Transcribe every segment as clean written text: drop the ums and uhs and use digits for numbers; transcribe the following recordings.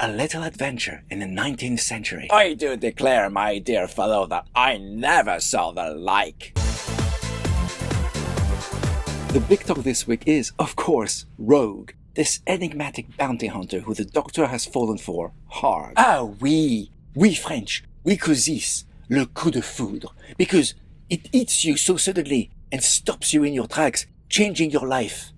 A little adventure in the 19th century. I do declare, my dear fellow, that I never saw the like. The big talk this week is, of course, Rogue, this enigmatic bounty hunter who the Doctor has fallen for hard. Ah oui, we French, we call this le coup de foudre, because it hits you so suddenly and stops you in your tracks, changing your life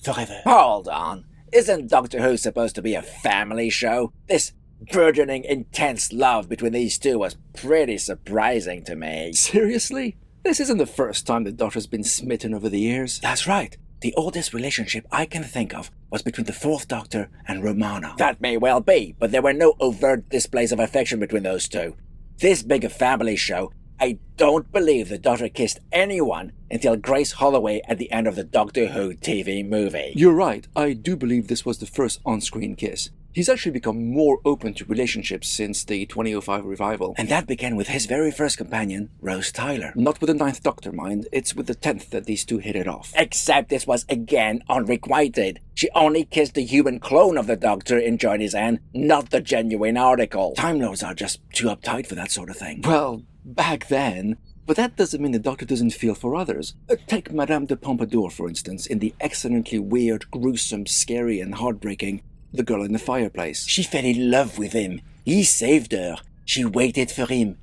forever. Hold on. Isn't Doctor Who supposed to be a family show? This burgeoning, intense love between these two was pretty surprising to me. Seriously? This isn't the first time the Doctor's been smitten over the years. That's right. The oldest relationship I can think of was between the Fourth Doctor and Romana. That may well be, but there were no overt displays of affection between those two. This big a family show, I don't believe the Doctor kissed anyone until Grace Holloway at the end of the Doctor Who TV movie. You're right, I do believe this was the first on-screen kiss. He's actually become more open to relationships since the 2005 revival. And that began with his very first companion, Rose Tyler. Not with the Ninth Doctor, mind. It's with the 10th that these two hit it off. Except this was again unrequited. She only kissed the human clone of the Doctor in Journey's End, not the genuine article. Time Lords are just too uptight for that sort of thing. Well, back then. But that doesn't mean the Doctor doesn't feel for others. Take Madame de Pompadour, for instance, in the excellently weird, gruesome, scary, and heartbreaking The Girl in the Fireplace. She fell in love with him. He saved her. She waited for him.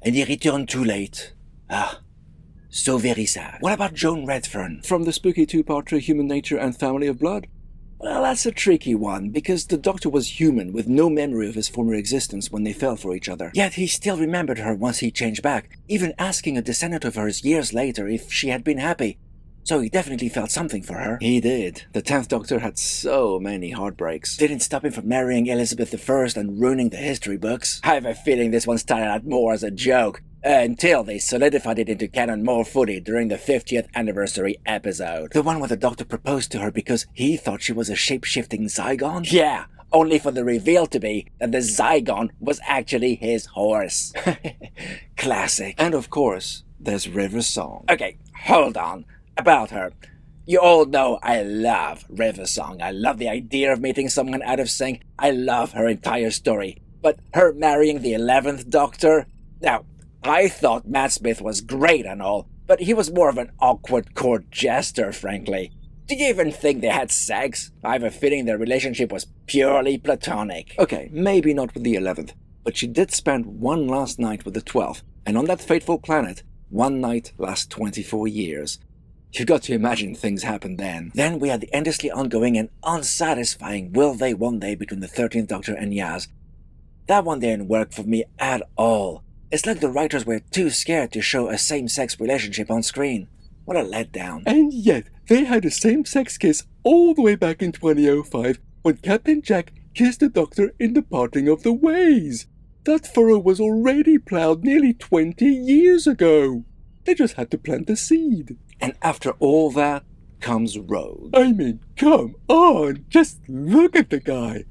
And he returned too late. Ah, so very sad. What about Joan Redfern? From the spooky two-parter Human Nature and Family of Blood? Well, that's a tricky one, because the Doctor was human with no memory of his former existence when they fell for each other. Yet he still remembered her once he changed back, even asking a descendant of hers years later if she had been happy. So he definitely felt something for her. He did. The 10th Doctor had so many heartbreaks. Didn't stop him from marrying Elizabeth I and ruining the history books. I have a feeling this one started out more as a joke, until they solidified it into canon more fully during the 50th anniversary episode. The one where the Doctor proposed to her because he thought she was a shape-shifting Zygon? Yeah, only for the reveal to be that the Zygon was actually his horse. Classic. And of course, there's River's song. Okay, hold on. About her. You all know I love River's song. I love the idea of meeting someone out of sync. I love her entire story. But her marrying the 11th Doctor? Now, I thought Matt Smith was great and all, but he was more of an awkward court jester, frankly. Do you even think they had sex? I have a feeling their relationship was purely platonic. Okay, maybe not with the 11th, but she did spend one last night with the 12th, and on that fateful planet, one night lasts 24 years. You've got to imagine things happened then. Then we had the endlessly ongoing and unsatisfying will they won't they between the 13th Doctor and Yaz. That one didn't work for me at all. It's like the writers were too scared to show a same-sex relationship on screen. What a letdown. And yet, they had a same-sex kiss all the way back in 2005 when Captain Jack kissed the Doctor in The Parting of the Ways. That furrow was already ploughed nearly 20 years ago. They just had to plant the seed. And after all that comes Rogue. I mean, come on, just look at the guy.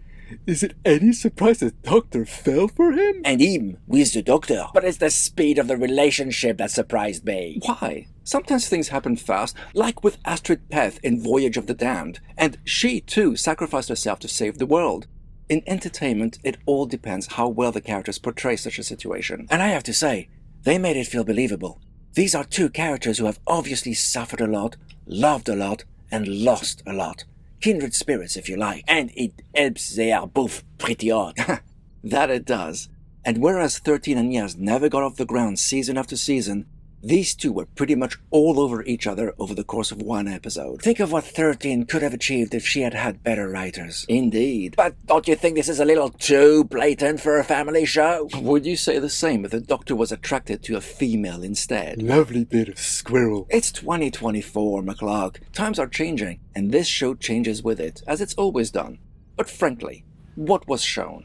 Is it any surprise the Doctor fell for him? And him with the Doctor. But it's the speed of the relationship that surprised me. Why? Sometimes things happen fast, like with Astrid Peth in Voyage of the Damned. And she, too, sacrificed herself to save the world. In entertainment, it all depends how well the characters portray such a situation. And I have to say, they made it feel believable. These are two characters who have obviously suffered a lot, loved a lot, and lost a lot. Kindred spirits, if you like. And it helps they are both pretty odd. That it does. And whereas 13 and Yaz never got off the ground season after season, these two were pretty much all over each other over the course of one episode. Think of what 13 could have achieved if she had had better writers. Indeed. But don't you think this is a little too blatant for a family show? Would you say the same if the Doctor was attracted to a female instead? Lovely bit of squirrel. It's 2024, McClock. Times are changing, and this show changes with it, as it's always done. But frankly, what was shown?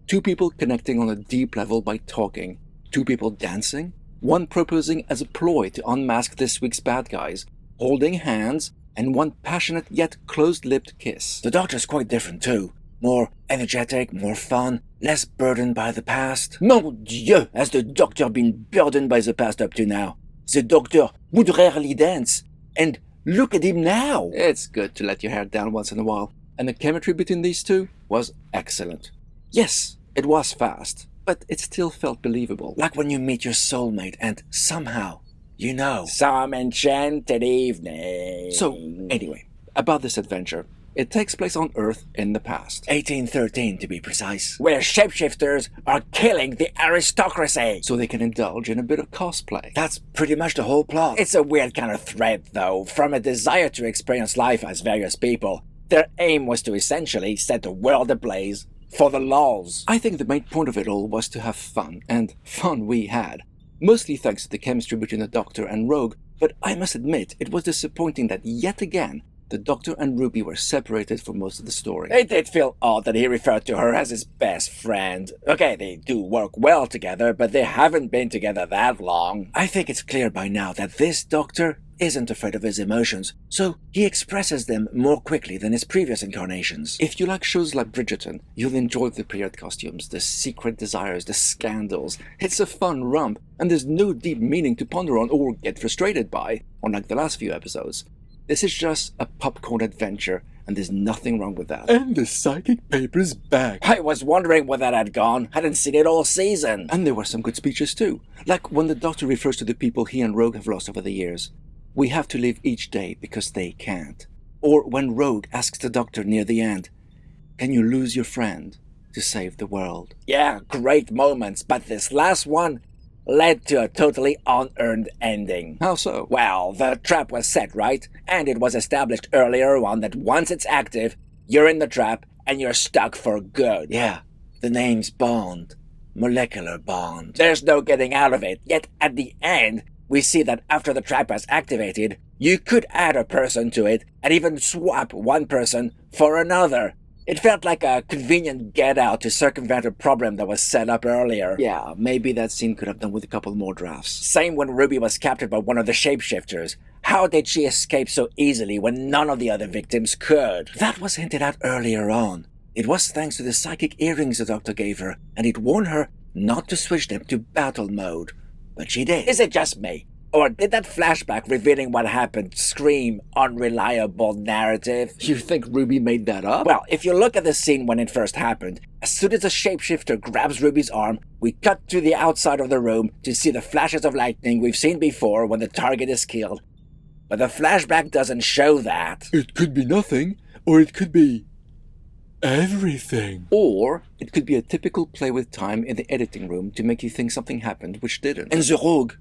Two people connecting on a deep level by talking. Two people dancing. One proposing as a ploy to unmask this week's bad guys, holding hands, and one passionate yet closed-lipped kiss. The Doctor's quite different too. More energetic, more fun, less burdened by the past. Mon Dieu, has the Doctor been burdened by the past up to now? The Doctor would rarely dance. And look at him now! It's good to let your hair down once in a while. And the chemistry between these two was excellent. Yes, it was fast, but it still felt believable. Like when you meet your soulmate and somehow, you know. Some enchanted evening. So, anyway, about this adventure. It takes place on Earth in the past. 1813 to be precise. Where shapeshifters are killing the aristocracy. So they can indulge in a bit of cosplay. That's pretty much the whole plot. It's a weird kind of thread, though. From a desire to experience life as various people, their aim was to essentially set the world ablaze for the lulz. I think the main point of it all was to have fun, and fun we had. Mostly thanks to the chemistry between the Doctor and Rogue, but I must admit it was disappointing that yet again, the Doctor and Ruby were separated for most of the story. It did feel odd that he referred to her as his best friend. Okay, they do work well together, but they haven't been together that long. I think it's clear by now that this Doctor isn't afraid of his emotions, so he expresses them more quickly than his previous incarnations. If you like shows like Bridgerton, you'll enjoy the period costumes, the secret desires, the scandals. It's a fun romp, and there's no deep meaning to ponder on or get frustrated by, unlike the last few episodes. This is just a popcorn adventure, and there's nothing wrong with that. And the psychic paper's back. I was wondering where that had gone. Hadn't seen it all season. And there were some good speeches too, like when the Doctor refers to the people he and Rogue have lost over the years. We have to live each day because they can't. Or when Rogue asks the Doctor near the end, can you lose your friend to save the world? Yeah, great moments, but this last one led to a totally unearned ending. How so? Well, the trap was set, right? And it was established earlier on that once it's active, you're in the trap and you're stuck for good. Yeah, the name's Bond. Molecular Bond. There's no getting out of it. Yet at the end, we see that after the trap was activated, you could add a person to it and even swap one person for another. It felt like a convenient get-out to circumvent a problem that was set up earlier. Yeah, maybe that scene could have done with a couple more drafts. Same when Ruby was captured by one of the shapeshifters. How did she escape so easily when none of the other victims could? That was hinted at earlier on. It was thanks to the psychic earrings the Doctor gave her, and it warned her not to switch them to battle mode. But she did. Is it just me? Or did that flashback revealing what happened scream unreliable narrative? You think Ruby made that up? Well, if you look at the scene when it first happened, as soon as the shapeshifter grabs Ruby's arm, we cut to the outside of the room to see the flashes of lightning we've seen before when the target is killed. But the flashback doesn't show that. It could be nothing, or it could be everything. Or it could be a typical play with time in the editing room to make you think something happened which didn't. And the Rogue,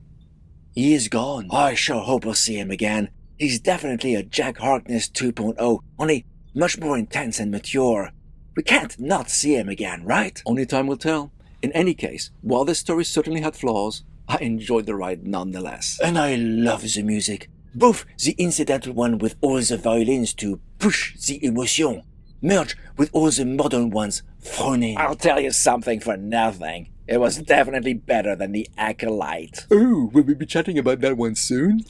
he is gone. I sure hope we'll see him again. He's definitely a Jack Harkness 2.0, only much more intense and mature. We can't not see him again, right? Only time will tell. In any case, while this story certainly had flaws, I enjoyed the ride nonetheless. And I love the music. Both the incidental one with all the violins to push the emotion, merged with all the modern ones thrown in. I'll tell you something for nothing. It was definitely better than the Acolyte. Oh, will we be chatting about that one soon?